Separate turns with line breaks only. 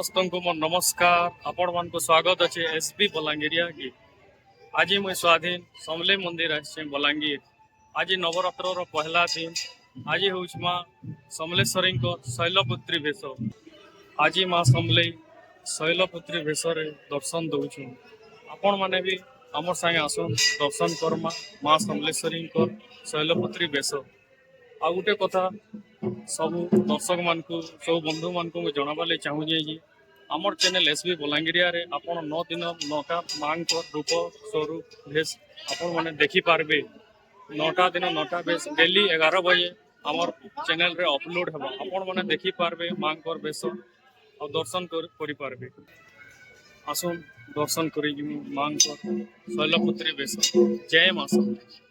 समस्त को मोर नमस्कार। आपण मान को स्वागत अच्छे एसपी बलांगीरिया की। आज मुई स्वाधीन समले मंदिर आसे बलांगीर। आज नवरात्र पहला दिन। आज हूँ माँ समलेश्वरी शैलपुत्री भेष। आज माँ समले शैलपुत्री भेष दर्शन दौचु। आपण मैंने भी आम सागे आसन दर्शन करमा माँ समलेश्वरी शैलपुत्री भेष। आ गोटे कथा सब दर्शक मान सब बंधु मान को जनाबाले चाहूजे कि आमर चैनल एसबी बलांगीरिया रे आपण 9 दिन 9टा माँ रूप स्वरूप भेष आपण मैंने देखी पार्बे। 9टा दिन 9टा भेष डेली 11 बजे आमर चैनल रे अपलोड हेबा। आपण मैंने देखी पार्बे माँ भेष और दर्शन करि पार्बे। आसुन दर्शन करी माँ शैलपुत्री भेष। जय माँ समले।